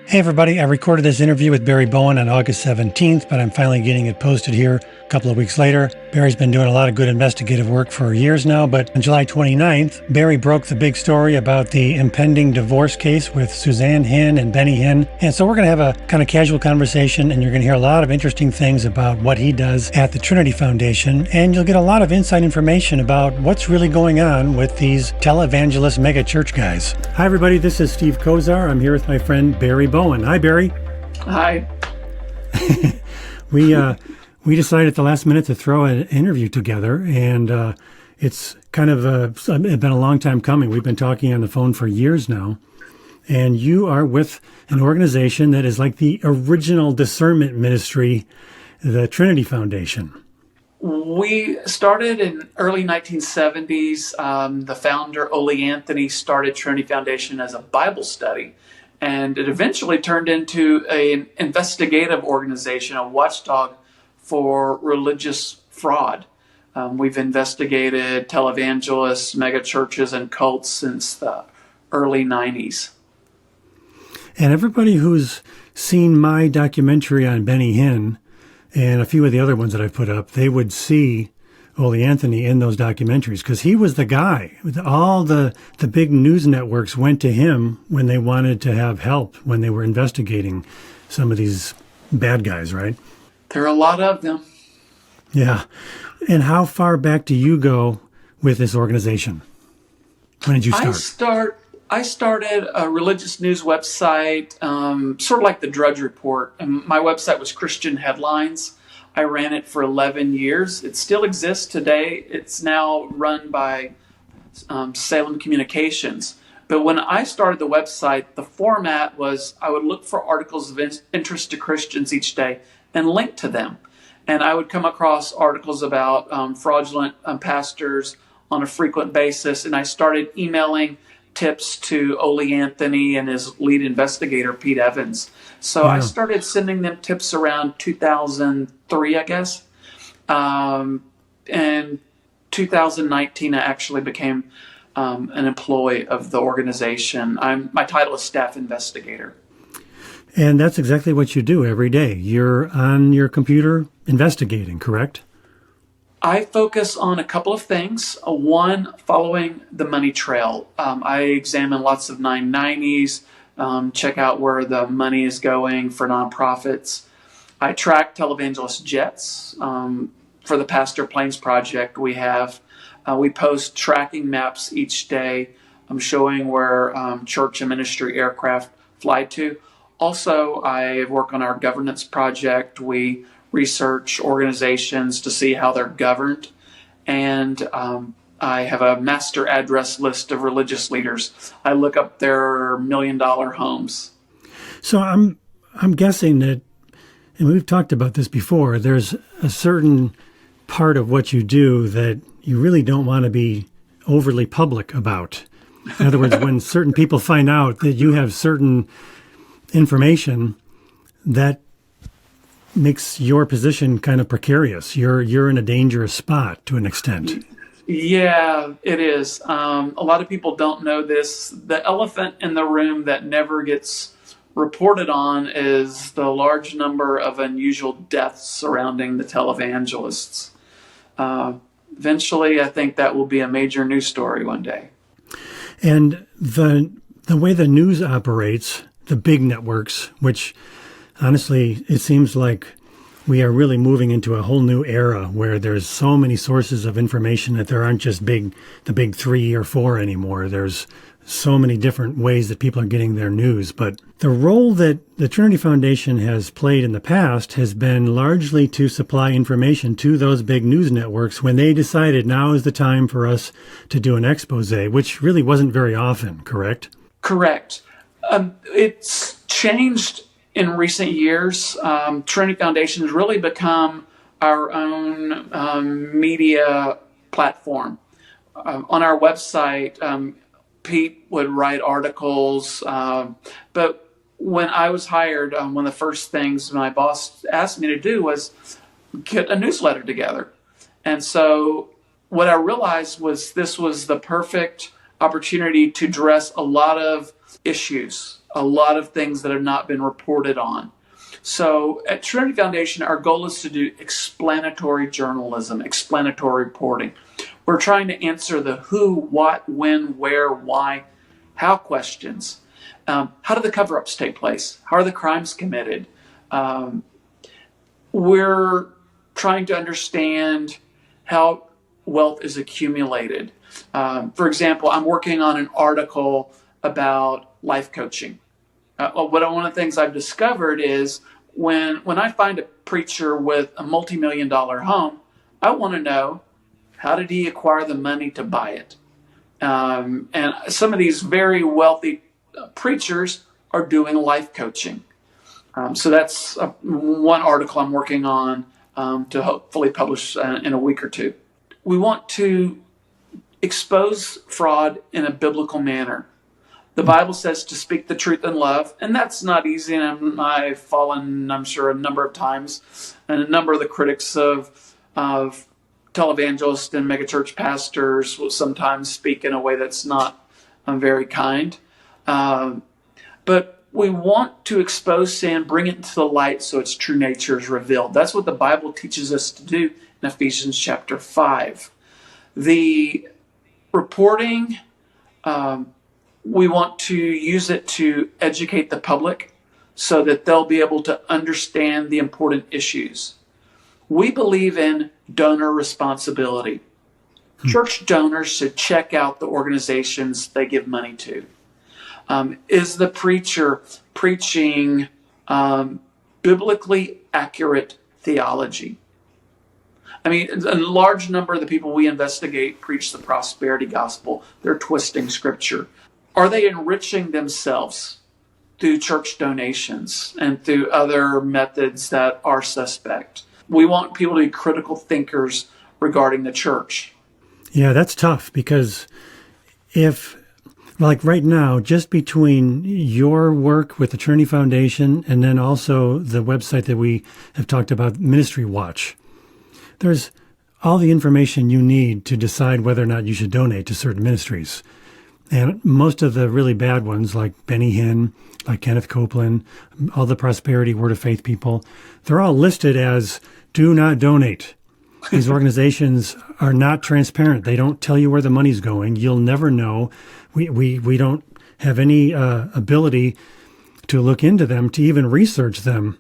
Hey everybody, I recorded this interview with Barry Bowen on August 17th, but I'm finally getting it posted here a couple of weeks later. Barry's been doing a lot of good investigative work for years now, but on July 29th, Barry broke the big story about the impending divorce case with Suzanne Hinn and Benny Hinn. And so we're going to have a kind of casual conversation, and you're going to hear a lot of interesting things about what he does at the Trinity Foundation, and you'll get a lot of inside information about what's really going on with these televangelist mega church guys. Hi everybody, this is Steve Kozar. I'm here with my friend Barry Bowen. Hi, Barry. Hi. We decided at the last minute to throw an interview together, and it's kind of been a long time coming. We've been talking on the phone for years now, and you are with an organization that is like the original discernment ministry, the Trinity Foundation. We started in early 1970s. The founder, Ole Anthony, started Trinity Foundation as a Bible study. And it eventually turned into an investigative organization, a watchdog for religious fraud. We've investigated televangelists, megachurches, and cults since the early 90s. And everybody who's seen my documentary on Benny Hinn and a few of the other ones that I've put up, they would see Ole Anthony in those documentaries, because he was the guy. All the big news networks went to him when they wanted to have help, when they were investigating some of these bad guys, right? There are a lot of them. Yeah. And how far back do you go with this organization? When did you start? I started a religious news website, sort of like the Drudge Report. And my website was Christian Headlines. I ran it for 11 years. It still exists today. It's now run by Salem Communications. But when I started the website, the format was I would look for articles of interest to Christians each day and link to them. And I would come across articles about fraudulent pastors on a frequent basis. And I started emailing tips to Ole Anthony and his lead investigator, Pete Evans. So I started sending them tips around 2003, I guess. And 2019, I actually became an employee of the organization. My title is staff investigator. And that's exactly what you do every day. You're on your computer investigating, correct? I focus on a couple of things. One, following the money trail. I examine lots of 990s, check out where the money is going for nonprofits. I track televangelist jets. For the Pastor Planes Project, we post tracking maps each day, showing where church and ministry aircraft fly to. Also, I work on our governance project. We research organizations to see how they're governed. And I have a master address list of religious leaders. I look up their $1 million homes. So I'm guessing that, and we've talked about this before, there's a certain part of what you do that you really don't want to be overly public about. In other words, when certain people find out that you have certain information, that makes your position kind of precarious. You're in a dangerous spot to an extent. Yeah, it is. A lot of people don't know this. The elephant in the room that never gets reported on is the large number of unusual deaths surrounding the televangelists. Eventually, I think that will be a major news story one day. And the way the news operates, the big networks, which honestly, it seems like we are really moving into a whole new era where there's so many sources of information that there aren't just the big 3 or 4 anymore. There's so many different ways that people are getting their news. But the role that the Trinity Foundation has played in the past has been largely to supply information to those big news networks when they decided now is the time for us to do an expose, which really wasn't very often, correct? Correct. It's changed in recent years. Trinity Foundation has really become our own media platform. On our website, Pete would write articles, but when I was hired, one of the first things my boss asked me to do was get a newsletter together. And so what I realized was this was the perfect opportunity to address a lot of issues, a lot of things that have not been reported on. So at Trinity Foundation, our goal is to do explanatory journalism, explanatory reporting. We're trying to answer the who, what, when, where, why, how questions. How do the cover-ups take place? How are the crimes committed? We're trying to understand how wealth is accumulated. For example, I'm working on an article about life coaching. One of the things I've discovered is when I find a preacher with a multi-million-dollar home, I want to know, how did he acquire the money to buy it? And some of these very wealthy preachers are doing life coaching. So that's one article I'm working on to hopefully publish in a week or two. We want to expose fraud in a biblical manner. The Bible says to speak the truth in love, and that's not easy. And I've fallen, I'm sure, a number of times. And a number of the critics of televangelists and megachurch pastors will sometimes speak in a way that's not very kind. But we want to expose sin, bring it into the light so its true nature is revealed. That's what the Bible teaches us to do in Ephesians chapter 5. The reporting, we want to use it to educate the public so that they'll be able to understand the important issues. We believe in donor responsibility. Church donors should check out the organizations they give money to. Is the preacher preaching biblically accurate theology? I mean, a large number of the people we investigate preach the prosperity gospel. They're twisting scripture. Are they enriching themselves through church donations and through other methods that are suspect? We want people to be critical thinkers regarding the church. Yeah, that's tough because if, like right now, just between your work with the Trinity Foundation and then also the website that we have talked about, Ministry Watch, there's all the information you need to decide whether or not you should donate to certain ministries. And most of the really bad ones, like Benny Hinn, like Kenneth Copeland, all the prosperity word of faith people, they're all listed as do not donate. These organizations are not transparent. They don't tell you where the money's going. You'll never know. We don't have any ability to look into them, to even research them.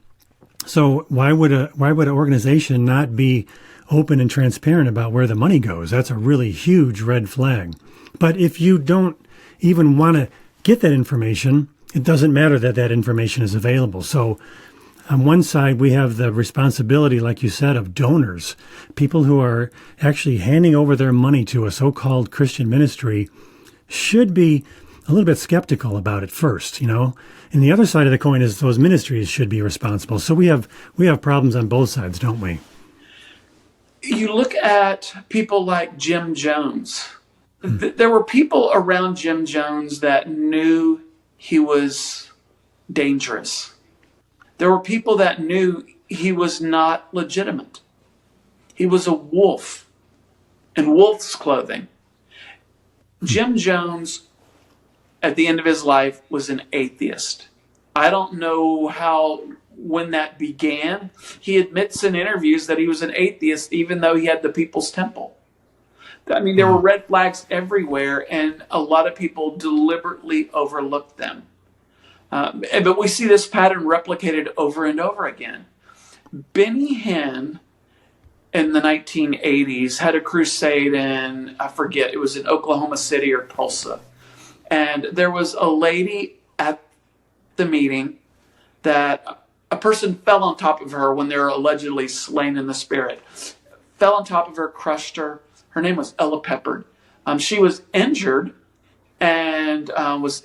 So why would an organization not be open and transparent about where the money goes? That's a really huge red flag. But if you don't even want to get that information, it doesn't matter that that information is available. So on one side, we have the responsibility, like you said, of donors, people who are actually handing over their money to a so-called Christian ministry should be a little bit skeptical about it first, you know. And the other side of the coin is those ministries should be responsible. So we have problems on both sides, don't we? You look at people like Jim Jones. There were people around Jim Jones that knew he was dangerous. There were people that knew he was not legitimate. He was a wolf in wolf's clothing. Jim Jones, at the end of his life, was an atheist. I don't know when that began. He admits in interviews that he was an atheist, even though he had the People's Temple. I mean, there were red flags everywhere, and a lot of people deliberately overlooked them. But we see this pattern replicated over and over again. Benny Hinn in the 1980s had a crusade in, I forget, it was in Oklahoma City or Tulsa. And there was a lady at the meeting that a person fell on top of her when they were allegedly slain in the spirit. Fell on top of her, crushed her. Her name was Ella Peppard. She was injured and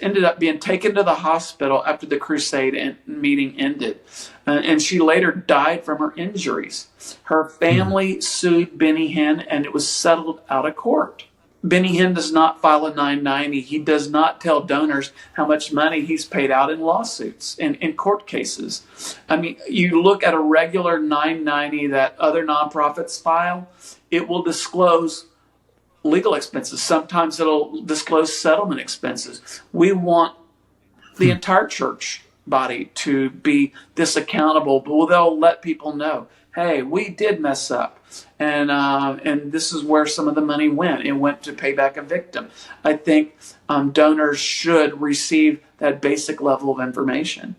ended up being taken to the hospital after the crusade meeting ended. And she later died from her injuries. Her family sued Benny Hinn, and it was settled out of court. Benny Hinn does not file a 990. He does not tell donors how much money he's paid out in lawsuits and in court cases. I mean, you look at a regular 990 that other nonprofits file, it will disclose legal expenses. Sometimes it'll disclose settlement expenses. We want the entire church body to be this accountable, but they'll let people know, hey, we did mess up. And this is where some of the money went. It went to pay back a victim. I think donors should receive that basic level of information.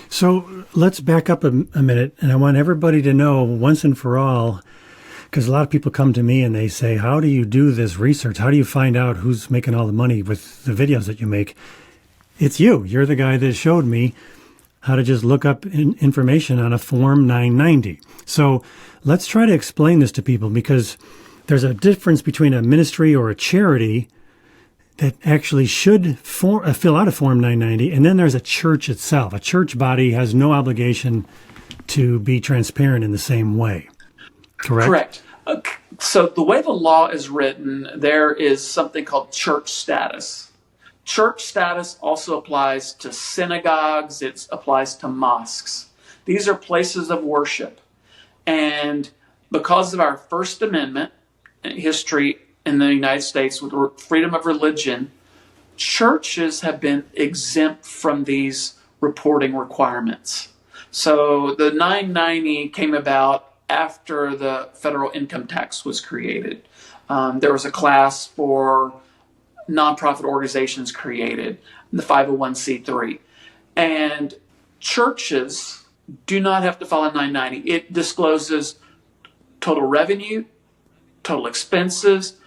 So let's back up a minute, and I want everybody to know once and for all, because a lot of people come to me and they say, how do you do this research? How do you find out who's making all the money with the videos that you make? It's you. You're the guy that showed me how to just look up information on a Form 990. So let's try to explain this to people, because there's a difference between a ministry or a charity that actually should fill out a Form 990, and then there's a church itself. A church body has no obligation to be transparent in the same way. Correct? Correct. So the way the law is written, there is something called church status. Church status also applies to synagogues. It applies to mosques. These are places of worship. And because of our First Amendment history in the United States with freedom of religion, churches have been exempt from these reporting requirements. So the 990 came about after the federal income tax was created. There was a class for nonprofit organizations created, the 501c3. And churches do not have to file a 990. It discloses total revenue, total expenses,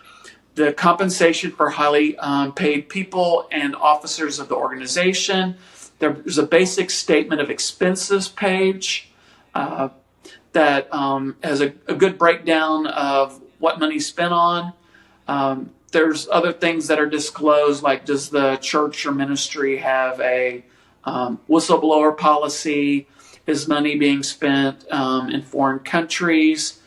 the compensation for highly paid people and officers of the organization. There's a basic statement of expenses page that has a good breakdown of what money's spent on. There's other things that are disclosed, like does the church or ministry have a whistleblower policy? Is money being spent in foreign countries?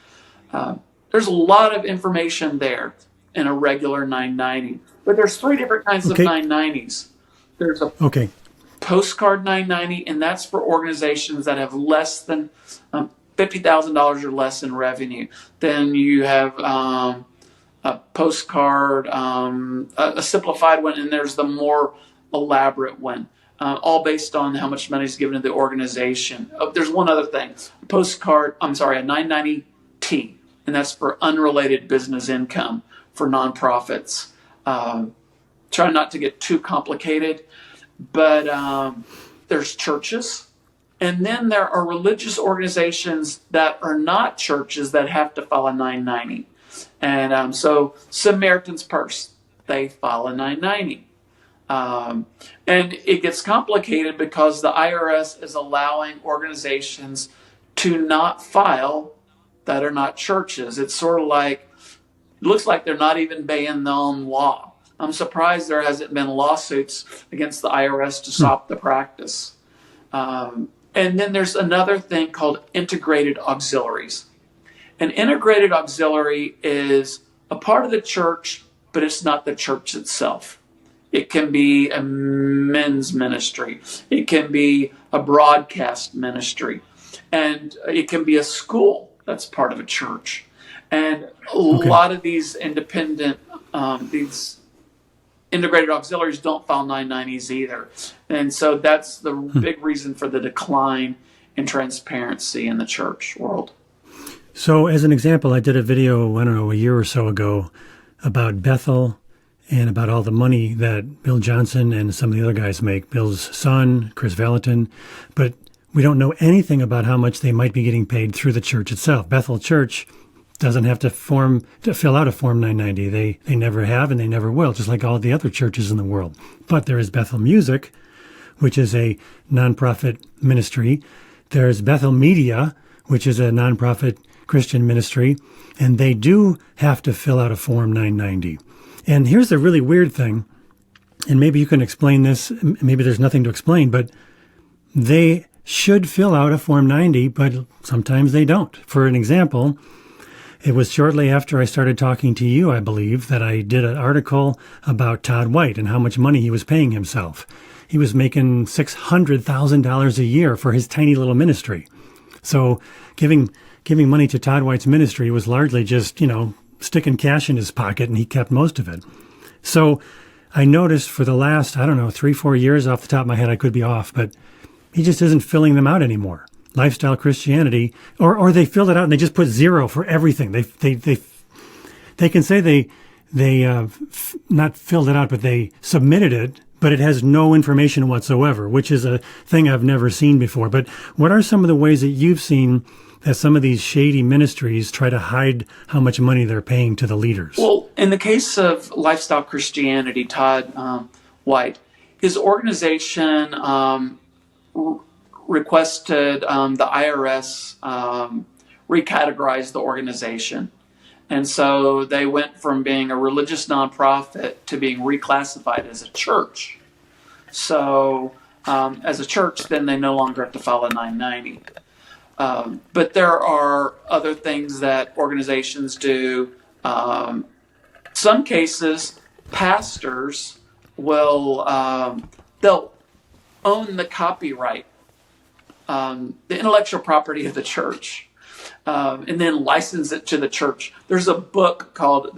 There's a lot of information there in a regular 990. But there's three different kinds of 990s. There's a postcard 990, and that's for organizations that have less than $50,000 or less in revenue. Then you have a postcard, a simplified one, and there's the more elaborate one, all based on how much money is given to the organization. There's one other thing, a 990T, and that's for unrelated business income for nonprofits. Try not to get too complicated, but there's churches. And then there are religious organizations that are not churches that have to file a 990. And so Samaritan's Purse, they file a 990. And it gets complicated because the IRS is allowing organizations to not file that are not churches. It's sort of like, it looks like they're not even obeying their own law. I'm surprised there hasn't been lawsuits against the IRS to stop the practice. And then there's another thing called integrated auxiliaries. An integrated auxiliary is a part of the church, but it's not the church itself. It can be a men's ministry. It can be a broadcast ministry. And it can be a school that's part of a church. And a lot of these independent, these integrated auxiliaries don't file 990s either. And so that's the big reason for the decline in transparency in the church world. So as an example, I did a video, I don't know, a year or so ago about Bethel and about all the money that Bill Johnson and some of the other guys make, Bill's son, Chris Valentin, but we don't know anything about how much they might be getting paid through the church itself. Bethel Church doesn't have to fill out a Form 990. They never have and they never will, just like all the other churches in the world. But there is Bethel Music, which is a nonprofit ministry. There's Bethel Media, which is a nonprofit Christian ministry, and they do have to fill out a Form 990. And here's the really weird thing, and maybe you can explain this, maybe there's nothing to explain, but they should fill out a Form 90, but sometimes they don't. For an example, it was shortly after I started talking to you, I believe, that I did an article about Todd White and how much money he was paying himself. He was making $600,000 a year for his tiny little ministry. So giving money to Todd White's ministry was largely just, sticking cash in his pocket, and he kept most of it. So I noticed for the last, I don't know, 3-4 years off the top of my head, I could be off, but he just isn't filling them out anymore. Lifestyle Christianity, or they filled it out and they just put 0 for everything. They can say they not filled it out, but they submitted it, but it has no information whatsoever, which is a thing I've never seen before. But what are some of the ways that you've seen that some of these shady ministries try to hide how much money they're paying to the leaders? Well, in the case of Lifestyle Christianity, Todd White, his organization requested the IRS recategorize the organization. And so they went from being a religious nonprofit to being reclassified as a church. So as a church, then they no longer have to file a 990. But there are other things that organizations do. Some cases, pastors will they'll own the copyright, the intellectual property of the church, and then license it to the church. There's a book called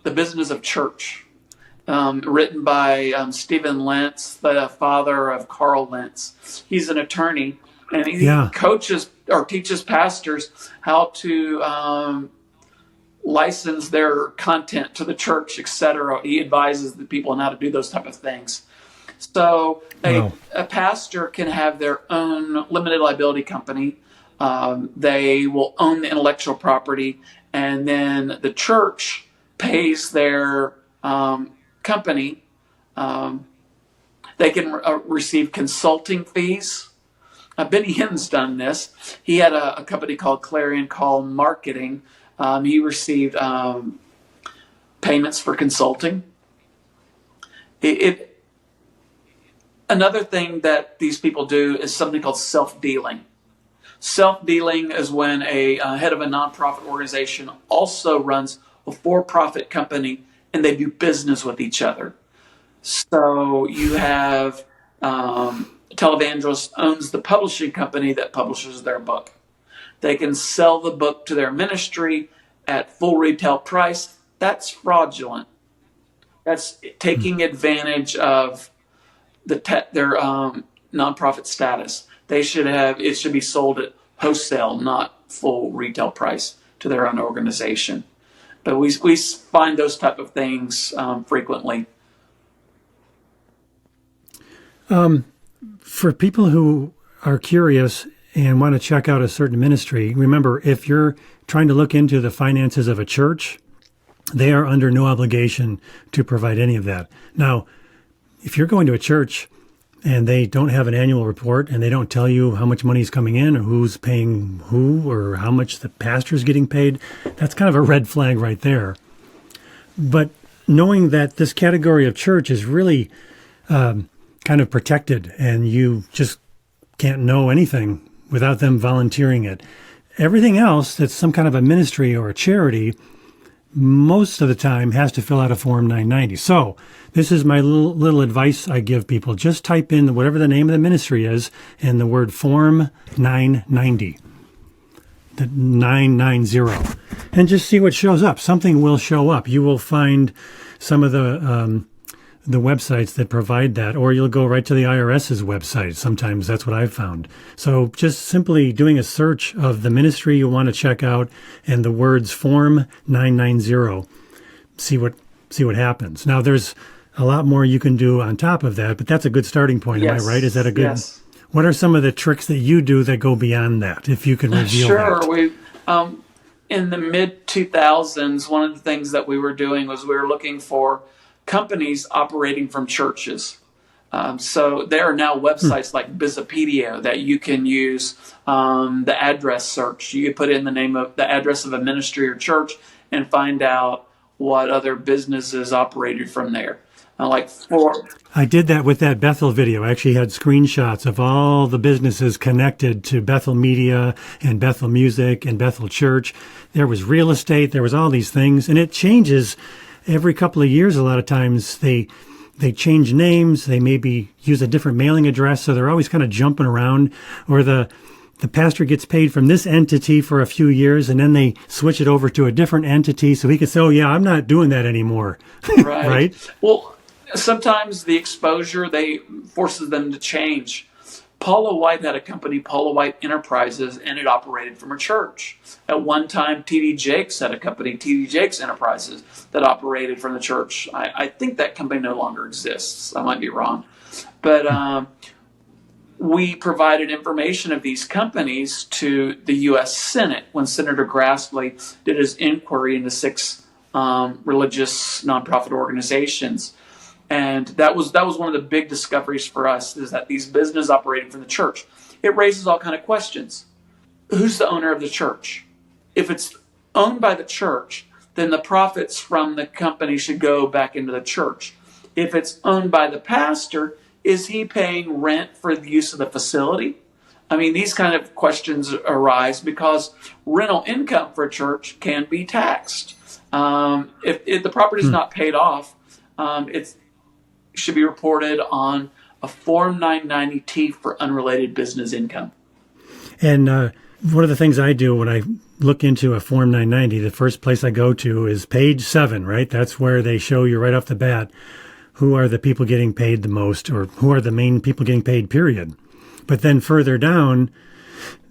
The Business of Church, written by Stephen Lentz, the father of Carl Lentz. He's an attorney, and he coaches or teaches pastors how to license their content to the church, etc. He advises the people on how to do those type of things. So a pastor can have their own limited liability company. They will own the intellectual property, and then the church pays their company. They can receive consulting fees. Benny Hinn's done this. He had a company called Clarion Call Marketing. He received payments for consulting. Another thing that these people do is something called self-dealing. Self-dealing is when a head of a nonprofit organization also runs a for-profit company and they do business with each other. So you have a televangelist owns the publishing company that publishes their book. They can sell the book to their ministry at full retail price. That's fraudulent. That's taking advantage of their nonprofit status. It should be sold at wholesale, not full retail price to their own organization. But we find those type of things frequently. For people who are curious and want to check out a certain ministry, remember, if you're trying to look into the finances of a church, they are under no obligation to provide any of that. Now, if you're going to a church and they don't have an annual report and they don't tell you how much money is coming in or who's paying who or how much the pastor's getting paid, that's kind of a red flag right there. But knowing that this category of church is really kind of protected and you just can't know anything without them volunteering it. Everything else that's some kind of a ministry or a charity, most of the time has to fill out a Form 990. So this is my little advice I give people. Just type in whatever the name of the ministry is and the word Form 990, the 990, and just see what shows up. Something will show up. You will find some of the websites that provide that, or you'll go right to the IRS's website. Sometimes that's what I've found. So just simply doing a search of the ministry you want to check out and the words Form 990, see what happens. Now there's a lot more you can do on top of that, but that's a good starting point. Yes. Am I right? Is that a good? Yes. What are some of the tricks that you do that go beyond that? If you could reveal that. Sure. In the mid 2000s, one of the things that we were doing was we were looking for companies operating from churches. So there are now websites like Bizopedia that you can use the address search. You can put in the address of a ministry or church and find out what other businesses operated from there. I did that with that Bethel video. I actually had screenshots of all the businesses connected to Bethel Media and Bethel Music and Bethel Church. There was real estate. There was all these things. And it changes every couple of years. A lot of times they change names. They maybe use a different mailing address. So they're always kind of jumping around. Or the pastor gets paid from this entity for a few years, and then they switch it over to a different entity so he can say, oh, yeah, I'm not doing that anymore. Right. Right? Well, sometimes the exposure they forces them to change. Paula White had a company, Paula White Enterprises, and it operated from a church. At one time, T.D. Jakes had a company, T.D. Jakes Enterprises, that operated from the church. I think that company no longer exists. I might be wrong. But we provided information of these companies to the U.S. Senate when Senator Grassley did his inquiry into 6 religious nonprofit organizations. And that was one of the big discoveries for us, is that these businesses operating from the church. It raises all kind of questions. Who's the owner of the church? If it's owned by the church, then the profits from the company should go back into the church. If it's owned by the pastor, is he paying rent for the use of the facility? I mean, these kind of questions arise because rental income for a church can be taxed. If the property is not paid off, it should be reported on a Form 990-T for unrelated business income. And one of the things I do when I look into a Form 990, the first place I go to is page 7, right? That's where they show you right off the bat who are the people getting paid the most, or who are the main people getting paid, period. But then further down,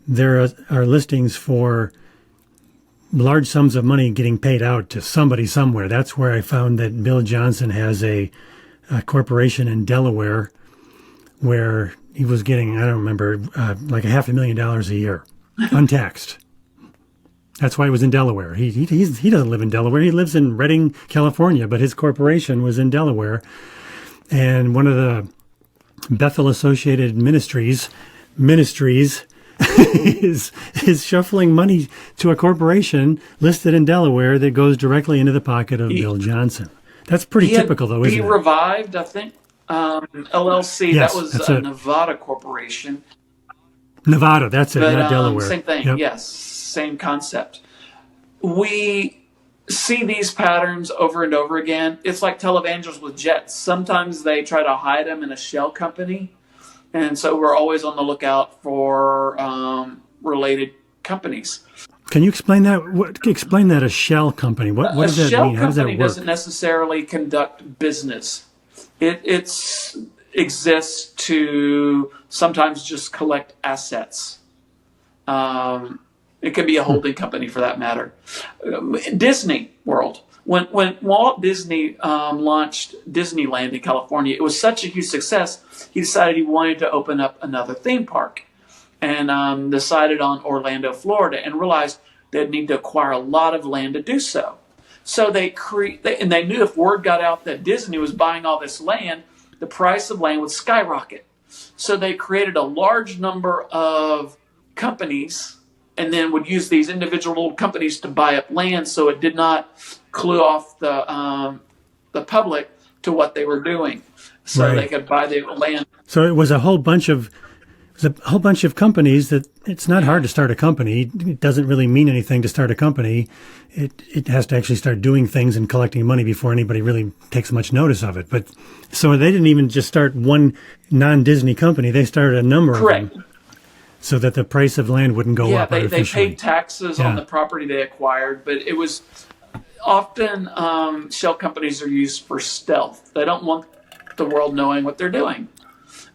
there are listings for large sums of money getting paid out to somebody somewhere. That's where I found that Bill Johnson has a corporation in Delaware where he was getting, I don't remember, like $500,000 a year, untaxed. That's why he was in Delaware. He doesn't live in Delaware. He lives in Redding, California, but his corporation was in Delaware. And one of the Bethel Associated Ministries is shuffling money to a corporation listed in Delaware that goes directly into the pocket of Bill Johnson. That's pretty typical, though, isn't it? He Revived, I think, LLC. Yes, that was that's a it. Nevada corporation. Nevada, that's it, But not Delaware. same thing, Yep. yes, same concept. We see these patterns over and over again. It's like televangelists with jets. Sometimes they try to hide them in a shell company, and so we're always on the lookout for related companies. Can you explain that? Explain that, a shell company. What does that mean? How does that A shell company work? doesn't necessarily conduct business. It exists to sometimes just collect assets. It could be a holding company for that matter. Disney World. When Walt Disney launched Disneyland in California, it was such a huge success, he decided he wanted to open up another theme park. And decided on Orlando, Florida, and realized they'd need to acquire a lot of land to do so. So they knew if word got out that Disney was buying all this land, the price of land would skyrocket. So they created a large number of companies and then would use these individual little companies to buy up land so it did not clue off the public to what they were doing. So Right. they could buy the land. So it was a whole bunch of companies that it's not hard to start a company. It doesn't really mean anything to start a company. It has to actually start doing things and collecting money before anybody really takes much notice of it. But so they didn't even just start one non-Disney company. They started a number Correct. of them so that the price of land wouldn't go up They artificially. paid taxes on the property they acquired, but it was often shell companies are used for stealth. They don't want the world knowing what they're doing.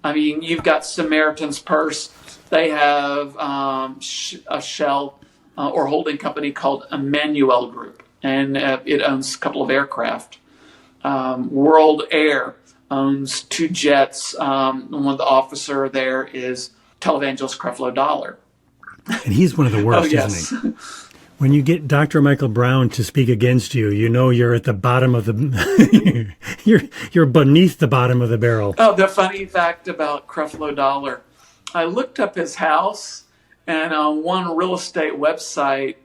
I mean, you've got Samaritan's Purse. They have a shell or holding company called Emmanuel Group, and it owns a couple of aircraft. World Air owns 2 jets. One of the officer there is televangelist Creflo Dollar. And he's one of the worst, yes. isn't he? When you get Dr. Michael Brown to speak against you, you know you're at the bottom of the you're beneath the bottom of the barrel. Oh, the funny fact about Creflo Dollar. I looked up his house, and on one real estate website,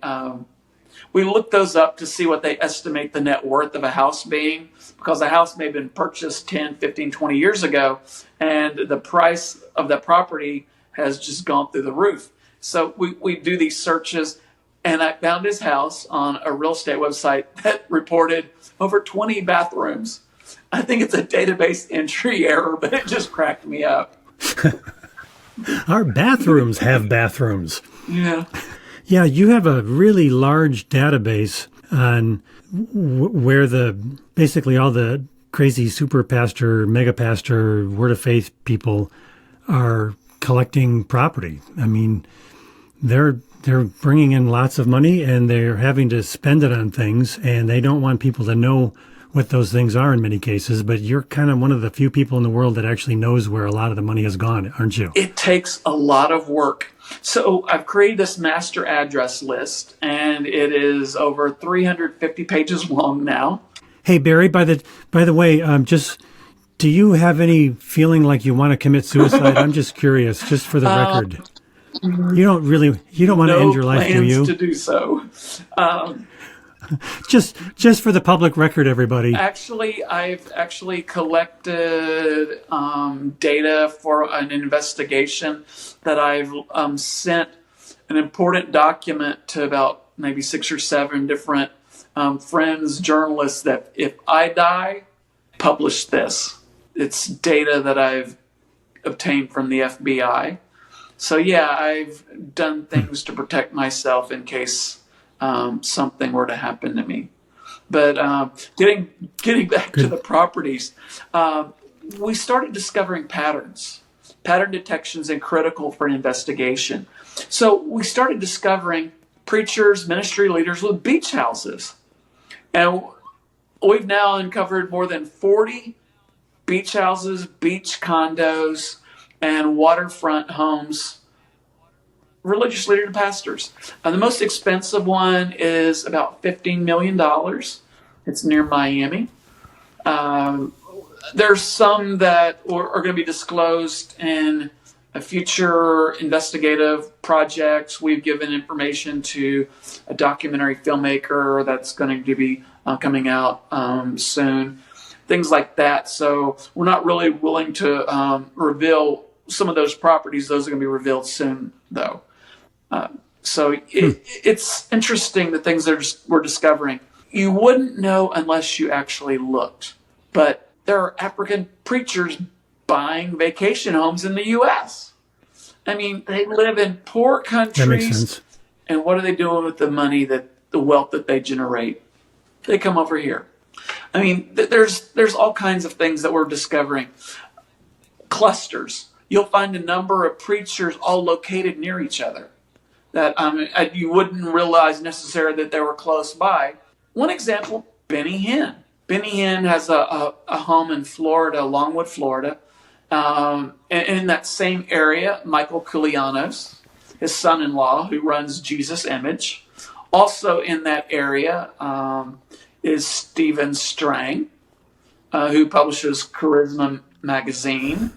we looked those up to see what they estimate the net worth of a house being, because the house may have been purchased 10, 15, 20 years ago, and the price of that property has just gone through the roof. So we do these searches, and I found his house on a real estate website that reported over 20 bathrooms. I think it's a database entry error, but it just cracked me up. Our bathrooms have bathrooms. Yeah. Yeah, you have a really large database on where basically all the crazy super pastor, mega pastor, word of faith people are collecting property. I mean, they're bringing in lots of money and they're having to spend it on things, and they don't want people to know what those things are in many cases. But you're kind of one of the few people in the world that actually knows where a lot of the money has gone, aren't you? It takes a lot of work. So I've created this master address list, and it is over 350 pages long now. Hey Barry, by the way, just do you have any feeling like you want to commit suicide? I'm just curious, just for the record. You don't want to end your life, do you? No plans to do so. Just for the public record, everybody. Actually, I've collected data for an investigation that I've sent an important document to about maybe 6 or 7 different friends, journalists, that if I die, publish this. It's data that I've obtained from the FBI. So yeah, I've done things to protect myself in case something were to happen to me. But getting back to the properties, we started discovering patterns. Pattern detection is critical for an investigation. So we started discovering preachers, ministry leaders with beach houses. And we've now uncovered more than 40 beach houses, beach condos, and waterfront homes, religious leaders and pastors. The most expensive one is about $15 million. It's near Miami. There's some that are going to be disclosed in a future investigative projects. We've given information to a documentary filmmaker that's going to be coming out soon. Things like that. So we're not really willing to reveal some of those properties. Those are going to be revealed soon, though. So it's interesting the things that we're discovering. You wouldn't know unless you actually looked. But there are African preachers buying vacation homes in the U.S. I mean, they live in poor countries. That makes sense. And what are they doing with the money, the wealth that they generate? They come over here. I mean, there's all kinds of things that we're discovering. Clusters. You'll find a number of preachers all located near each other that you wouldn't realize necessarily that they were close by. One example, Benny Hinn. Benny Hinn has a home in Florida, Longwood, Florida. And in that same area, Michael Koulianos, his son-in-law, who runs Jesus Image. Also in that area is Stephen Strang, who publishes Charisma magazine.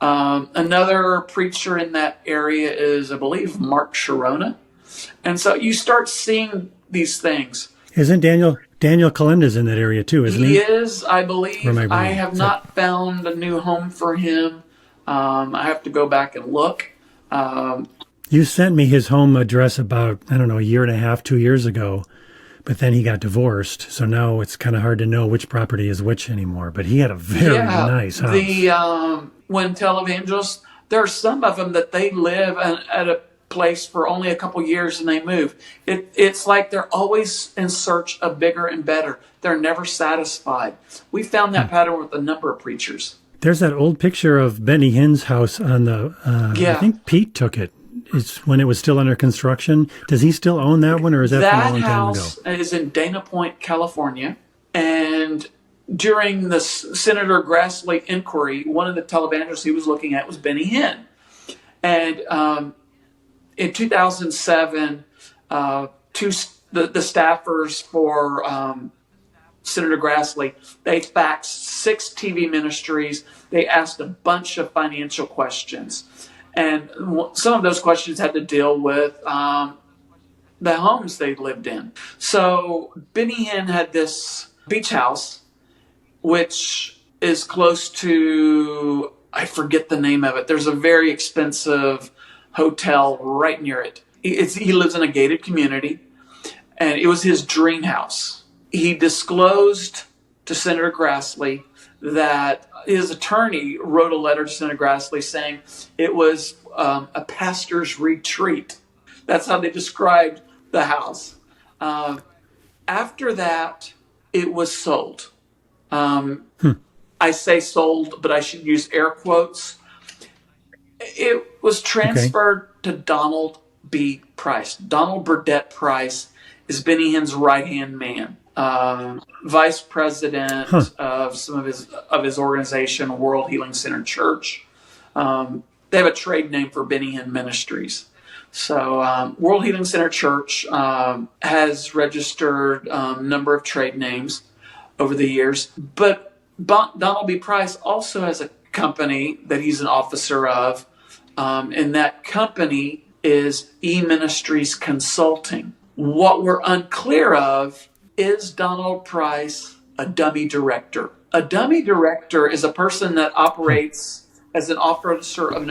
Another preacher in that area is, I believe, Mark Sharona. And so you start seeing these things. Isn't Daniel Kalenda's in that area too, isn't he? He is, I believe. I have not found a new home for him. I have to go back and look. You sent me his home address about, I don't know, a year and a half, 2 years ago. But then he got divorced, so now it's kind of hard to know which property is which anymore. But he had a very nice house. When televangelists, there are some of them that they live at a place for only a couple years and they move. It's like they're always in search of bigger and better. They're never satisfied. We found that pattern with a number of preachers. There's that old picture of Benny Hinn's house on the, I think Pete took it. It's when it was still under construction. Does he still own that one, or is that from a long time ago? That house is in Dana Point, California. And during the Senator Grassley inquiry, one of the televangelists he was looking at was Benny Hinn. And in 2007, the staffers for Senator Grassley, they faxed 6 TV ministries. They asked a bunch of financial questions. And some of those questions had to deal with the homes they lived in. So Benny Hinn had this beach house, which is close to, I forget the name of it. There's a very expensive hotel right near it. He lives in a gated community, and it was his dream house. He disclosed to Senator Grassley that his attorney wrote a letter to Senator Grassley saying it was a pastor's retreat. That's how they described the house. After that, it was sold. I say sold, but I should use air quotes. It was Okay. transferred to Donald B. Price. Donald Burdett Price is Benny Hinn's right-hand man, vice Huh. president of some of his organization, World Healing Center Church. They have a trade name for Benny Hinn Ministries. So World Healing Center Church has registered a number of trade names over the years, but Donald B. Price also has a company that he's an officer of, and that company is E-Ministries Consulting. What we're unclear of is Donald Price a dummy director. A dummy director is a person that operates as an officer of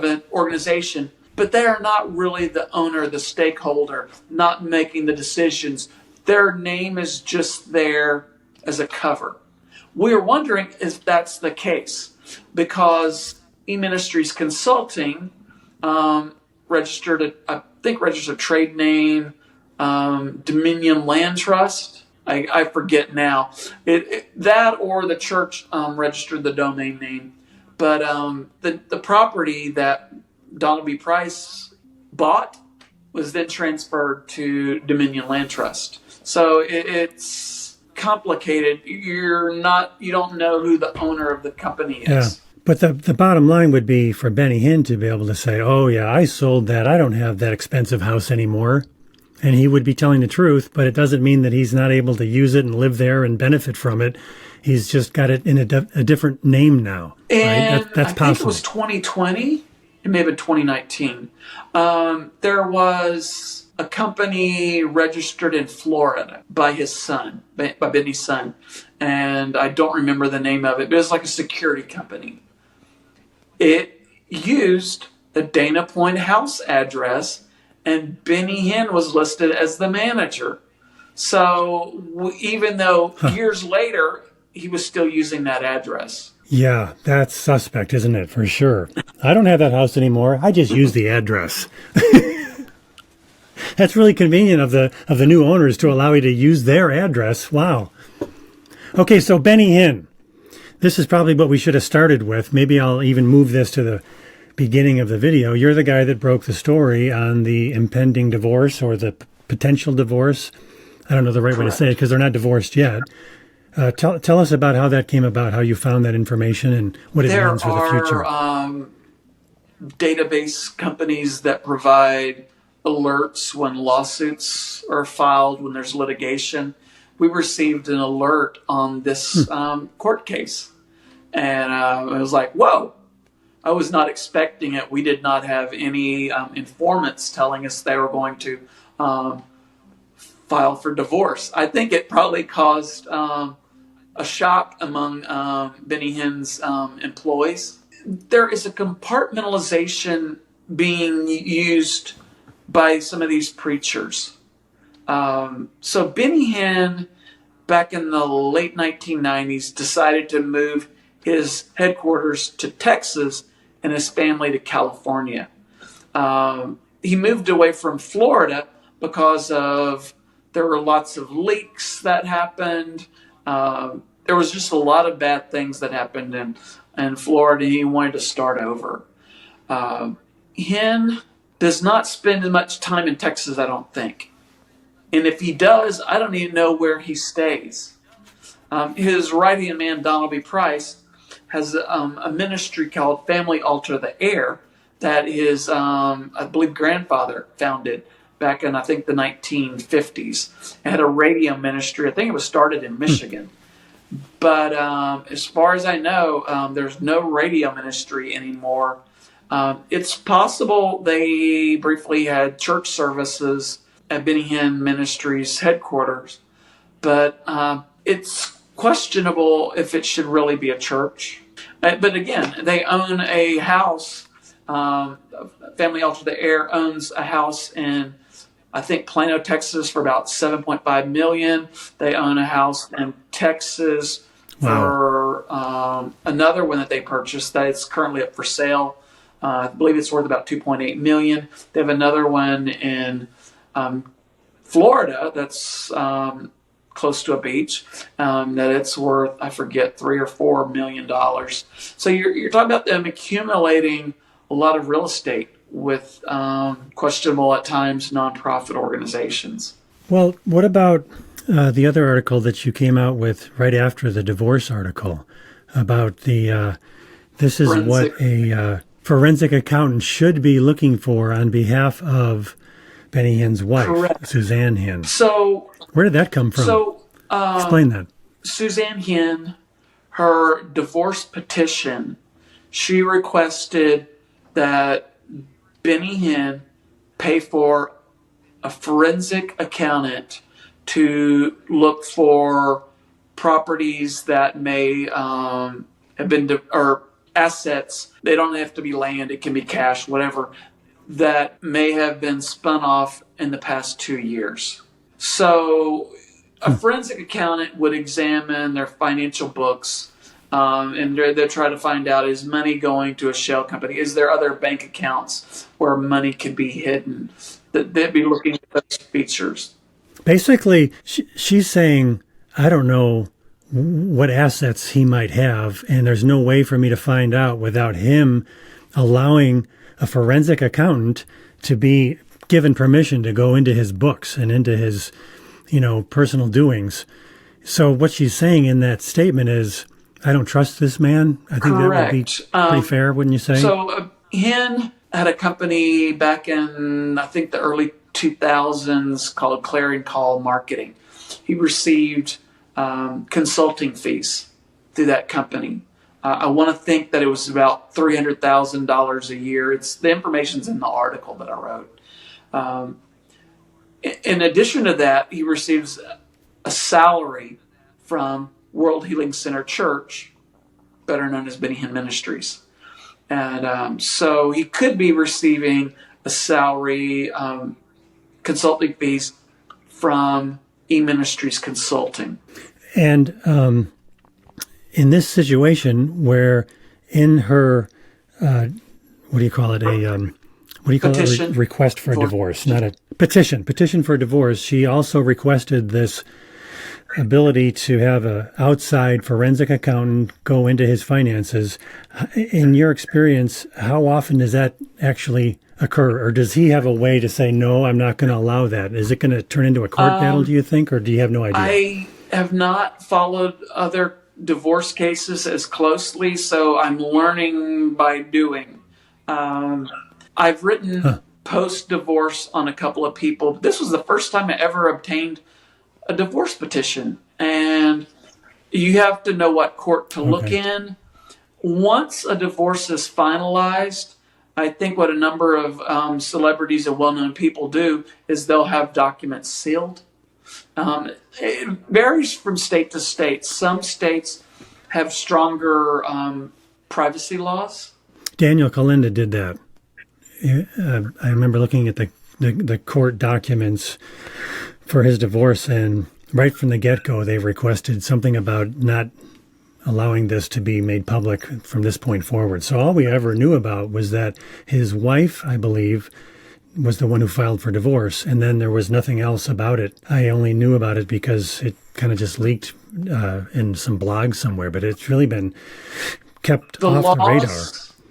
an organization, but they are not really the owner, the stakeholder, not making the decisions. Their name is just there as a cover. We're wondering if that's the case because E-Ministries Consulting registered a trade name, Dominion Land Trust. I forget now. That or the church registered the domain name. But the property that Donald B. Price bought was then transferred to Dominion Land Trust. So it's complicated. You don't know who the owner of the company is. Yeah. But the bottom line would be for Benny Hinn to be able to say, oh, yeah, I sold that. I don't have that expensive house anymore. And he would be telling the truth, but it doesn't mean that he's not able to use it and live there and benefit from it. He's just got it in a different name now. And right? That's I possible. think it was 2020. It may have been 2019. There was a company registered in Florida by his son, by Benny's son. And I don't remember the name of it, but it was like a security company. It used the Dana Point house address, and Benny Hinn was listed as the manager. So even though years later, he was still using that address. Yeah, that's suspect, isn't it? For sure. I don't have that house anymore. I just use the address. That's really convenient of the new owners to allow you to use their address. Wow. Okay, so Benny Hinn. This is probably what we should have started with. Maybe I'll even move this to the beginning of the video. You're the guy that broke the story on the impending divorce or the potential divorce. I don't know the right way to say it because they're not divorced yet. Tell us about how that came about, how you found that information, and what it means for the future. There are database companies that provide alerts when lawsuits are filed, when there's litigation. We received an alert on this court case. And I was like, whoa, I was not expecting it. We did not have any informants telling us they were going to file for divorce. I think it probably caused a shock among Benny Hinn's employees. There is a compartmentalization being used by some of these preachers. So Benny Hinn, back in the late 1990s, decided to move his headquarters to Texas and his family to California. He moved away from Florida because there were lots of leaks that happened. There was just a lot of bad things that happened in Florida. He wanted to start over. Hinn does not spend as much time in Texas, I don't think. And if he does, I don't even know where he stays. His right-hand man, Donald B. Price, has a ministry called Family Altar the Air that his, I believe, grandfather founded back in, I think, the 1950s. It had a radio ministry. I think it was started in Michigan. But as far as I know, there's no radio ministry anymore. It's possible they briefly had church services at Benny Hinn Ministries headquarters, but it's questionable if it should really be a church. But again, they own a house. Family Altar the Air owns a house in, I think, Plano, Texas for about $7.5 million. They own a house in Texas for another one that they purchased that is currently up for sale. I believe it's worth about $2.8 million. They have another one in Florida that's close to a beach, that it's worth, I forget, $3 or $4 million. So you're talking about them accumulating a lot of real estate with questionable at times nonprofit organizations. Well, what about the other article that you came out with right after the divorce article about this is what a forensic accountant should be looking for on behalf of Benny Hinn's wife, Correct. Suzanne Hinn. So where did that come from? So explain that. Suzanne Hinn, her divorce petition, she requested that Benny Hinn pay for a forensic accountant to look for properties that may have been or assets. They don't have to be land; it can be cash, whatever, that may have been spun off in the past 2 years. So a forensic accountant would examine their financial books, and they'll try to find out, is money going to a shell company? Is there other bank accounts where money could be hidden? They'd be looking at those features. Basically, she's saying, I don't know what assets he might have, and there's no way for me to find out without him allowing a forensic accountant to be given permission to go into his books and into his, personal doings. So what she's saying in that statement is, I don't trust this man. I think Correct. That would be pretty fair, wouldn't you say? So Hinn had a company back in, I think, the early 2000s called Clarion Call Marketing. He received consulting fees through that company. I want to think that it was about $300,000 a year. The information's in the article that I wrote. In addition to that, he receives a salary from World Healing Center Church, better known as Benny Hinn Ministries. And so he could be receiving a salary, consulting fees from eMinistries Consulting. And in this situation where in her, what do you call it? Petition. Request for a divorce, not a petition for a divorce. She also requested this ability to have an outside forensic accountant go into his finances. In your experience, how often does that actually occur? Or does he have a way to say, no, I'm not going to allow that? Is it going to turn into a court battle, do you think? Or do you have no idea? I have not followed other divorce cases as closely, so I'm learning by doing. I've written post-divorce on a couple of people. This was the first time I ever obtained a divorce petition, and you have to know what court to look in. Once a divorce is finalized, I think what a number of celebrities and well-known people do is they'll have documents sealed. It varies from state to state. Some states have stronger privacy laws. Daniel Kalinda did that. I remember looking at the court documents for his divorce, and right from the get-go, they requested something about not allowing this to be made public from this point forward. So all we ever knew about was that his wife, I believe, was the one who filed for divorce, and then there was nothing else about it. I only knew about it because it kind of just leaked in some blog somewhere, but it's really been kept off the radar.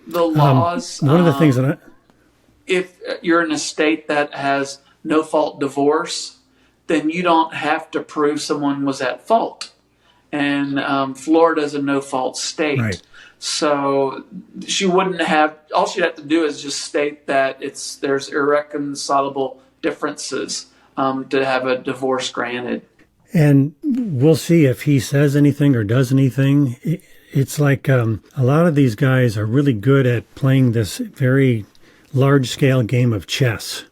The laws. One of the things that if you're in a state that has no-fault divorce, then you don't have to prove someone was at fault. And Florida's a no-fault state. Right. So she wouldn't have, all she'd have to do is just state that there's irreconcilable differences to have a divorce granted. And we'll see if he says anything or does anything. It's like a lot of these guys are really good at playing this very large-scale game of chess.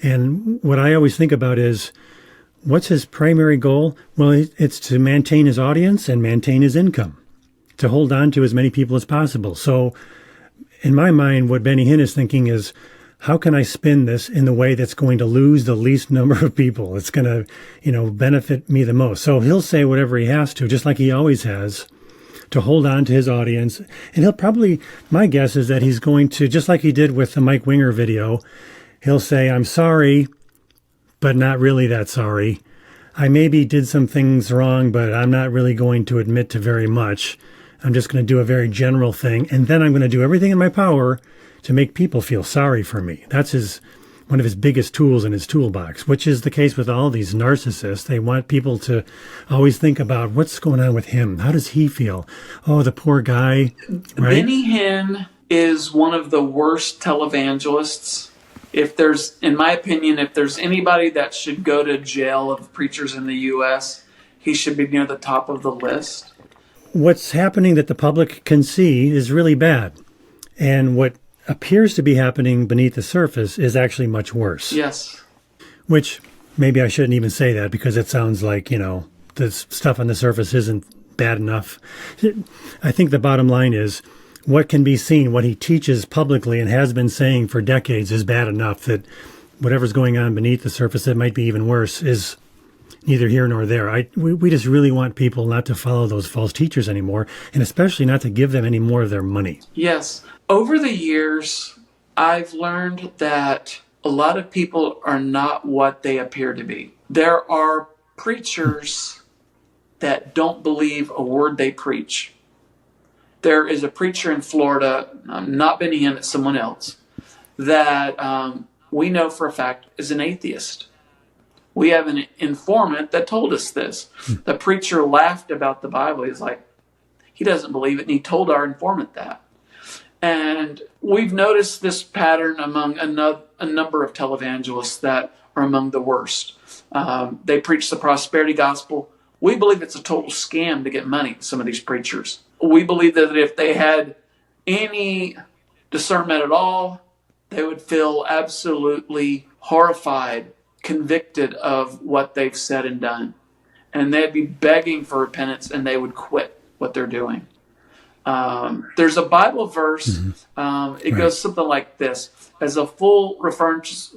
And what I always think about is, what's his primary goal? Well, it's to maintain his audience and maintain his income, to hold on to as many people as possible. So in my mind, what Benny Hinn is thinking is, how can I spin this in the way that's going to lose the least number of people? It's going to, benefit me the most. So he'll say whatever he has to, just like he always has, to hold on to his audience. And he'll probably, my guess is that he's going to, just like he did with the Mike Winger video, he'll say, I'm sorry, but not really that sorry. I maybe did some things wrong, but I'm not really going to admit to very much. I'm just going to do a very general thing, and then I'm going to do everything in my power to make people feel sorry for me. That's one of his biggest tools in his toolbox, which is the case with all these narcissists. They want people to always think about what's going on with him. How does he feel? Oh, the poor guy, right? Benny Hinn is one of the worst televangelists. If there's, in my opinion, if there's anybody that should go to jail of preachers in the U.S., he should be near the top of the list. What's happening that the public can see is really bad. And what appears to be happening beneath the surface is actually much worse. Yes. Which maybe I shouldn't even say that, because it sounds like, the stuff on the surface isn't bad enough. I think the bottom line is what can be seen, what he teaches publicly and has been saying for decades is bad enough that whatever's going on beneath the surface that might be even worse is neither here nor there. We just really want people not to follow those false teachers anymore, and especially not to give them any more of their money. Yes. Over the years, I've learned that a lot of people are not what they appear to be. There are preachers that don't believe a word they preach. There is a preacher in Florida, not Benny Hinn, it's someone else, that we know for a fact is an atheist. We have an informant that told us this. The preacher laughed about the Bible. He's like, he doesn't believe it, and he told our informant that. And we've noticed this pattern among a number of televangelists that are among the worst. They preach the prosperity gospel. We believe it's a total scam to get money, some of these preachers. We believe that if they had any discernment at all, they would feel absolutely horrified, convicted of what they've said and done. And they'd be begging for repentance, and they would quit what they're doing. There's a Bible verse. It goes something like this: "As a fool returns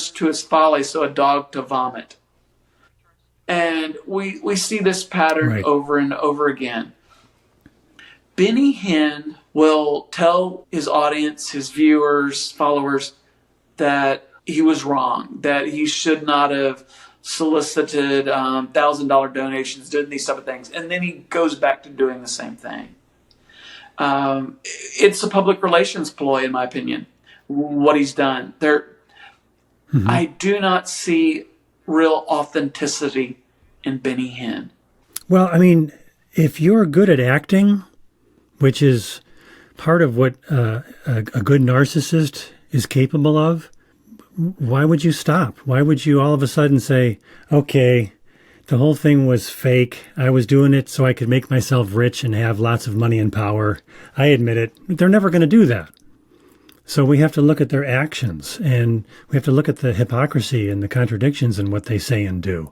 to his folly, so a dog to vomit." And we see this pattern over and over again. Benny Hinn will tell his audience, his viewers, followers, that he was wrong, that he should not have solicited $1,000 donations, doing these type of things. And then he goes back to doing the same thing. It's a public relations ploy, in my opinion, what he's done. I do not see real authenticity in Benny Hinn. Well, I mean, if you're good at acting, which is part of what a good narcissist is capable of, why would you stop? Why would you all of a sudden say, okay, the whole thing was fake. I was doing it so I could make myself rich and have lots of money and power. I admit it. They're never going to do that. So we have to look at their actions, and we have to look at the hypocrisy and the contradictions in what they say and do,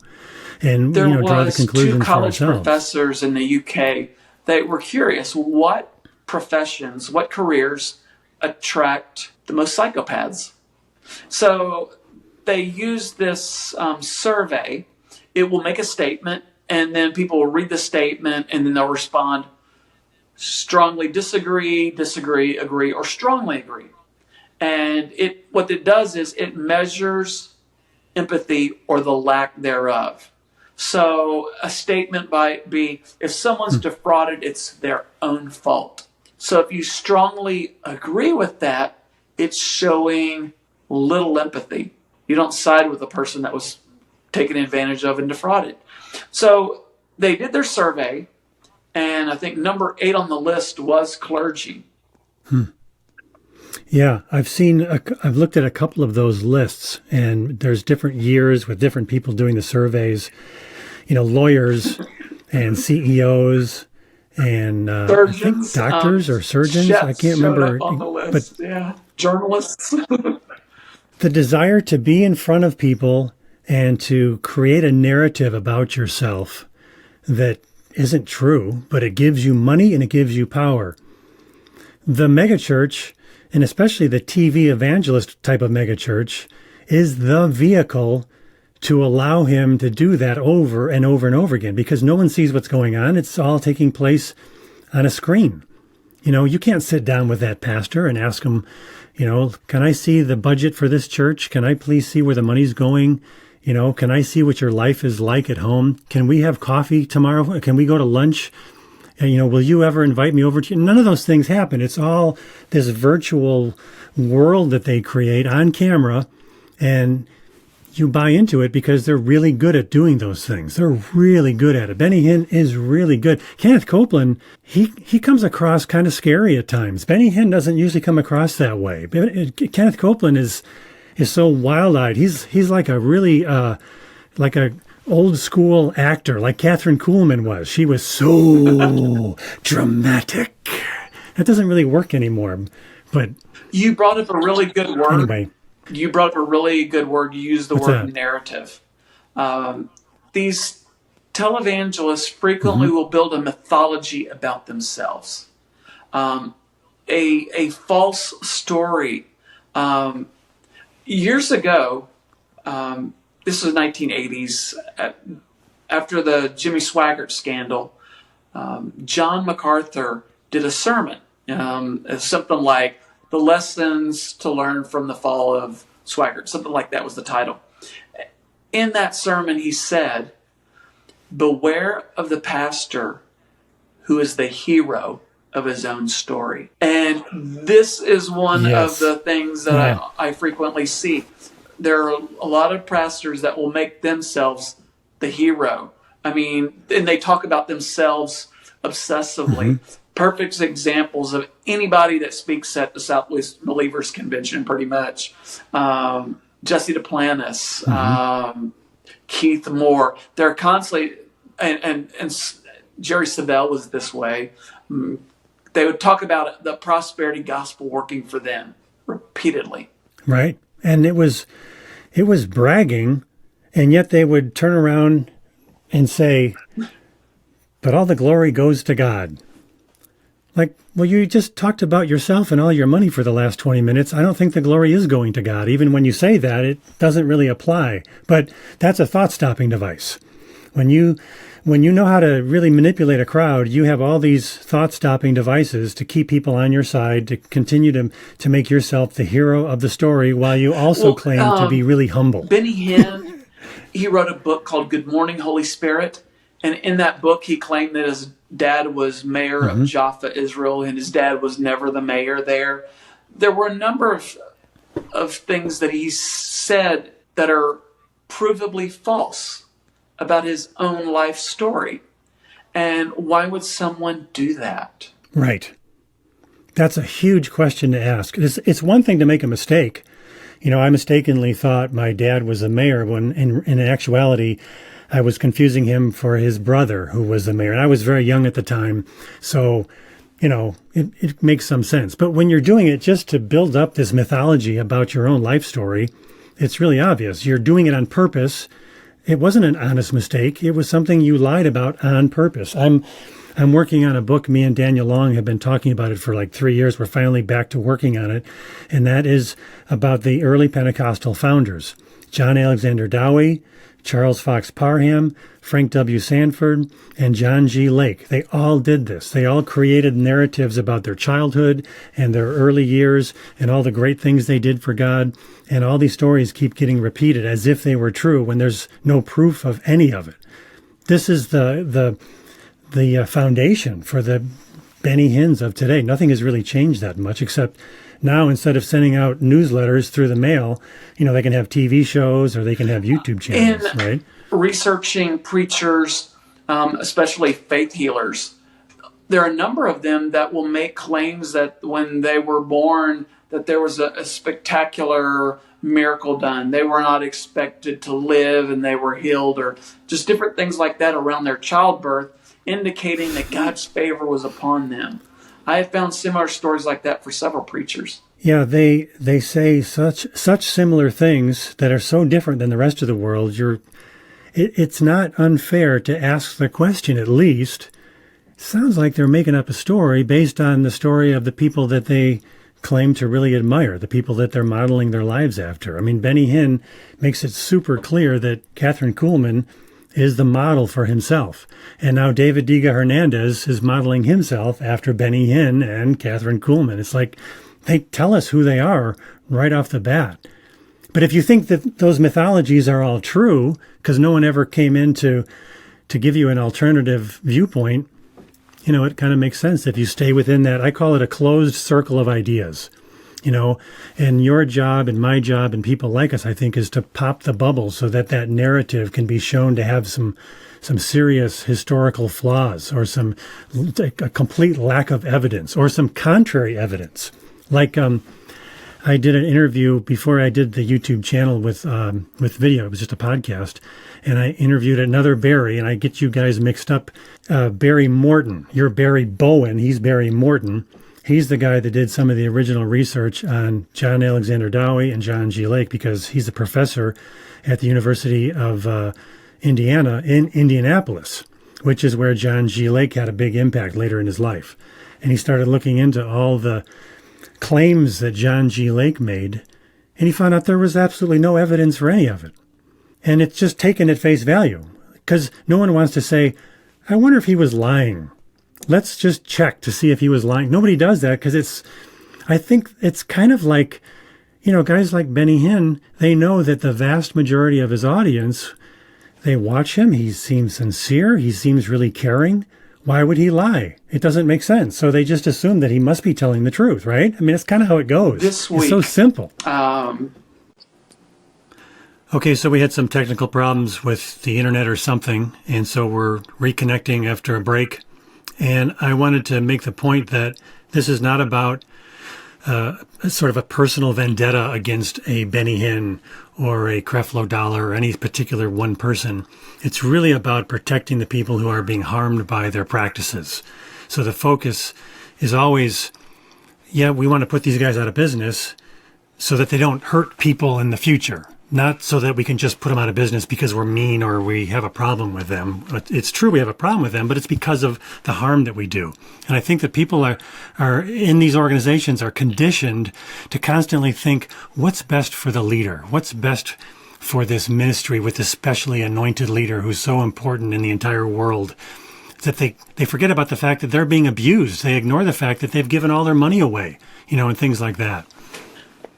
and draw the conclusions for ourselves. There was 2 college professors in the UK that were curious what professions, what careers attract the most psychopaths. So they use this survey. It will make a statement, and then people will read the statement, and then they'll respond strongly disagree, agree, or strongly agree. And what it does is it measures empathy or the lack thereof. So a statement might be, if someone's defrauded, it's their own fault. So if you strongly agree with that, it's showing little empathy. You don't side with the person that was taken advantage of and defrauded. So they did their survey, and I think number 8 on the list was clergy. Yeah, I've looked at a couple of those lists, and there's different years with different people doing the surveys. Lawyers and CEOs and surgeons, I think doctors or surgeons. I can't remember. On the list. But journalists. The desire to be in front of people and to create a narrative about yourself that isn't true, but it gives you money and it gives you power. The megachurch, and especially the TV evangelist type of megachurch, is the vehicle to allow him to do that over and over and over again, because no one sees what's going on. It's all taking place on a screen. You can't sit down with that pastor and ask him, can I see the budget for this church? Can I please see where the money's going? Can I see what your life is like at home? Can we have coffee tomorrow? Can we go to lunch? And, will you ever invite me over to you? None of those things happen. It's all this virtual world that they create on camera, and you buy into it because they're really good at doing those things. They're really good at it. Benny Hinn is really good. Kenneth Copeland, he comes across kind of scary at times. Benny Hinn doesn't usually come across that way. Kenneth Copeland is so wild-eyed. He's like a really like a old school actor, like Catherine Kuhlman was. She was so dramatic. That doesn't really work anymore. But you brought up a really good word. Anyway. You brought up a really good word. You used the What's word that? narrative. These televangelists frequently will build a mythology about themselves, a false story. Years ago, this was 1980s, after the Jimmy Swaggart scandal, John MacArthur did a sermon, something like "The Lessons to Learn from the Fall of Swaggart," something like that was the title. In that sermon, he said, "Beware of the pastor who is the hero of his own story." And this is one of the things that I frequently see. There are a lot of pastors that will make themselves the hero. I mean, and they talk about themselves obsessively. Perfect examples of anybody that speaks at the Southwest Believers Convention, pretty much. Jesse Duplantis, Keith Moore. They're constantly, and Jerry Savelle was this way. They would talk about the prosperity gospel working for them repeatedly. Right. And it was bragging, and yet they would turn around and say, "But all the glory goes to God." Like, well, you just talked about yourself and all your money for the last 20 minutes. I don't think the glory is going to God. Even when you say that, it doesn't really apply. But that's a thought-stopping device. When you know how to really manipulate a crowd, you have all these thought-stopping devices to keep people on your side, to continue to make yourself the hero of the story, while you also claim to be really humble. Benny Hinn, he wrote a book called Good Morning, Holy Spirit. And in that book, he claimed that his dad was mayor of Jaffa, Israel, and his dad was never the mayor there. There were a number of things that he said that are provably false about his own life story. And why would someone do that? Right. That's a huge question to ask. It's one thing to make a mistake. I mistakenly thought my dad was a mayor when in actuality, I was confusing him for his brother who was the mayor. And I was very young at the time. So, it makes some sense. But when you're doing it just to build up this mythology about your own life story, it's really obvious. You're doing it on purpose. It wasn't an honest mistake. It was something you lied about on purpose. I'm working on a book. Me and Daniel Long have been talking about it for like 3 years. We're finally back to working on it. And that is about the early Pentecostal founders. John Alexander Dowie, Charles Fox Parham, Frank W. Sanford, and John G. Lake. They all did this. They all created narratives about their childhood and their early years and all the great things they did for God. And all these stories keep getting repeated as if they were true when there's no proof of any of it. This is the foundation for the Benny Hinns of today. Nothing has really changed that much, except now instead of sending out newsletters through the mail, they can have TV shows or they can have YouTube channels, right? Researching preachers, especially faith healers, there are a number of them that will make claims that when they were born, that there was a spectacular miracle done. They were not expected to live and they were healed, or just different things like that around their childbirth, indicating that God's favor was upon them. I have found similar stories like that for several preachers. Yeah, they say such similar things that are so different than the rest of the world. It's not unfair to ask the question, at least. It sounds like they're making up a story based on the story of the people that they claim to really admire, the people that they're modeling their lives after. I mean, Benny Hinn makes it super clear that Catherine Kuhlman is the model for himself. And now David Diga Hernandez is modeling himself after Benny Hinn and Catherine Kuhlman. It's like they tell us who they are right off the bat. But if you think that those mythologies are all true, because no one ever came in to give you an alternative viewpoint, it kind of makes sense if you stay within that. I call it a closed circle of ideas. And your job and my job and people like us, I think, is to pop the bubble so that that narrative can be shown to have some serious historical flaws, or a complete lack of evidence, or some contrary evidence. Like I did an interview before I did the YouTube channel with video. It was just a podcast, and I interviewed another Barry, and I get you guys mixed up. Barry Morton. You're Barry Bowen. He's Barry Morton. He's the guy that did some of the original research on John Alexander Dowie and John G. Lake, because he's a professor at the University of Indiana in Indianapolis, which is where John G. Lake had a big impact later in his life. And he started looking into all the claims that John G. Lake made, and he found out there was absolutely no evidence for any of it. And it's just taken at face value, because no one wants to say, I wonder if he was lying. Let's just check to see if he was lying. Nobody does that, because I think it's kind of like, guys like Benny Hinn, they know that the vast majority of his audience, they watch him. He seems sincere. He seems really caring. Why would he lie? It doesn't make sense. So they just assume that he must be telling the truth, right? I mean, it's kind of how it goes. This week, it's so simple. Okay, so we had some technical problems with the internet or something, and so we're reconnecting after a break. And I wanted to make the point that this is not about sort of a personal vendetta against a Benny Hinn or a Creflo Dollar or any particular one person. It's really about protecting the people who are being harmed by their practices. So the focus is always, we want to put these guys out of business so that they don't hurt people in the future. Not so that we can just put them out of business because we're mean or we have a problem with them. It's true we have a problem with them, but it's because of the harm that we do. And I think that people are in these organizations are conditioned to constantly think, what's best for the leader? What's best for this ministry with this specially anointed leader who's so important in the entire world? That they forget about the fact that they're being abused. They ignore the fact that they've given all their money away, and things like that.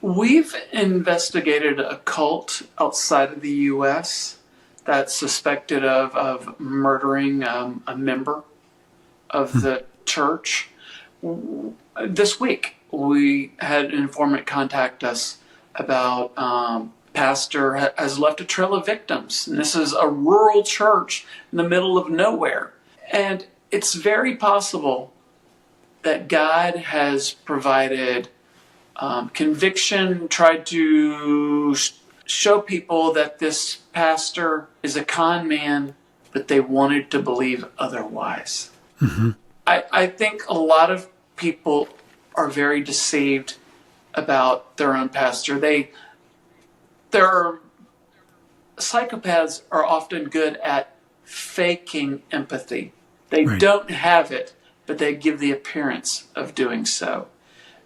We've investigated a cult outside of the U.S. that's suspected of murdering a member of the church. This week, we had an informant contact us about pastor has left a trail of victims. And this is a rural church in the middle of nowhere. And it's very possible that God has provided conviction, tried to show people that this pastor is a con man, but they wanted to believe otherwise. Mm-hmm. I think a lot of people are very deceived about their own pastor. Psychopaths are often good at faking empathy. They don't have it, but they give the appearance of doing so.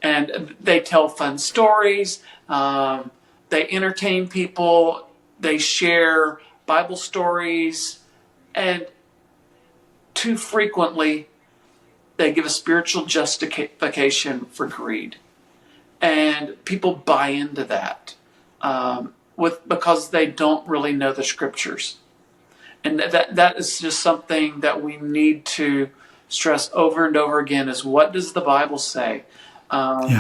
And they tell fun stories, they entertain people, they share Bible stories, and too frequently they give a spiritual justification for greed. And people buy into that because they don't really know the scriptures. And that is just something that we need to stress over and over again is, what does the Bible say?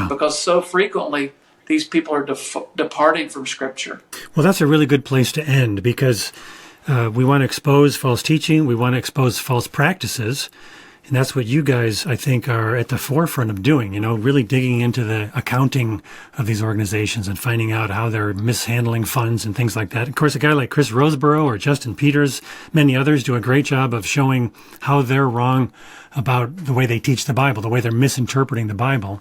Because so frequently these people are departing from Scripture. Well, that's a really good place to end, because we want to expose false teaching. We want to expose false practices. And that's what you guys, I think, are at the forefront of doing, really digging into the accounting of these organizations and finding out how they're mishandling funds and things like that. Of course, a guy like Chris Roseborough or Justin Peters, many others do a great job of showing how they're wrong about the way they teach the Bible, the way they're misinterpreting the Bible.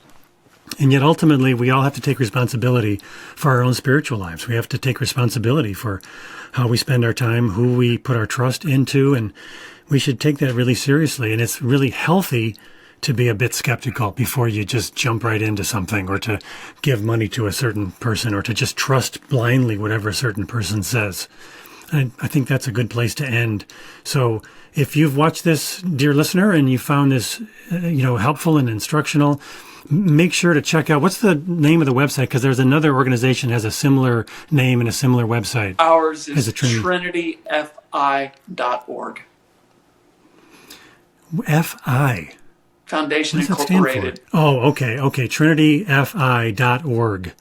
And yet ultimately, we all have to take responsibility for our own spiritual lives. We have to take responsibility for how we spend our time, who we put our trust into, and we should take that really seriously. And it's really healthy to be a bit skeptical before you just jump right into something, or to give money to a certain person, or to just trust blindly whatever a certain person says. And I think that's a good place to end. So if you've watched this, dear listener, and you found this helpful and instructional, make sure to check out, what's the name of the website? Because there's another organization that has a similar name and a similar website. Ours is Trinity. trinityfi.org. F.I. Foundation What does that stand Incorporated. for? Oh, okay. trinityfi.org.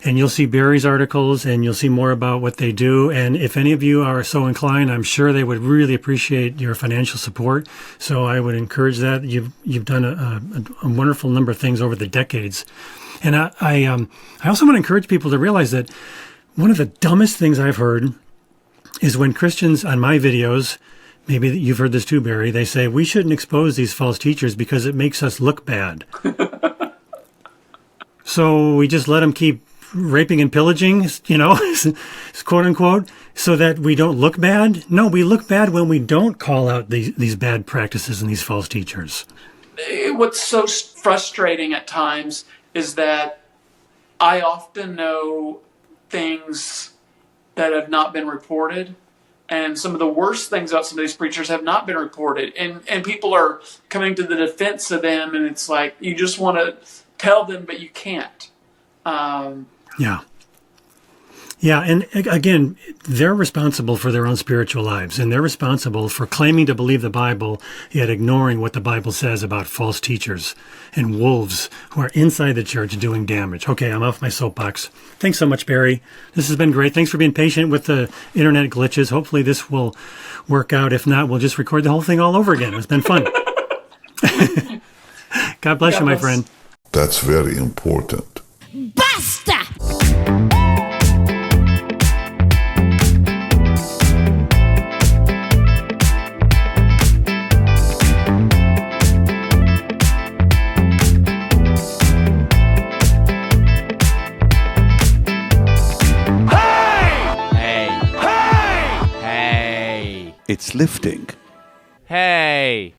And you'll see Barry's articles, and you'll see more about what they do. And if any of you are so inclined, I'm sure they would really appreciate your financial support. So I would encourage that. You've done a wonderful number of things over the decades. And I also want to encourage people to realize that one of the dumbest things I've heard is when Christians on my videos, maybe you've heard this too, Barry, they say, we shouldn't expose these false teachers because it makes us look bad. So we just let them keep raping and pillaging, quote unquote, so that we don't look bad? No, we look bad when we don't call out these bad practices and these false teachers. What's so frustrating at times is that I often know things that have not been reported, and some of the worst things about some of these preachers have not been reported, and people are coming to the defense of them, and it's like you just want to tell them, but you can't. Yeah, and again, they're responsible for their own spiritual lives, and they're responsible for claiming to believe the Bible, yet ignoring what the Bible says about false teachers and wolves who are inside the church doing damage. Okay, I'm off my soapbox. Thanks so much, Barry. This has been great. Thanks for being patient with the internet glitches. Hopefully this will work out. If not, we'll just record the whole thing all over again. It's been fun. God bless you, my friend. That's very important. Basta! It's lifting. Hey!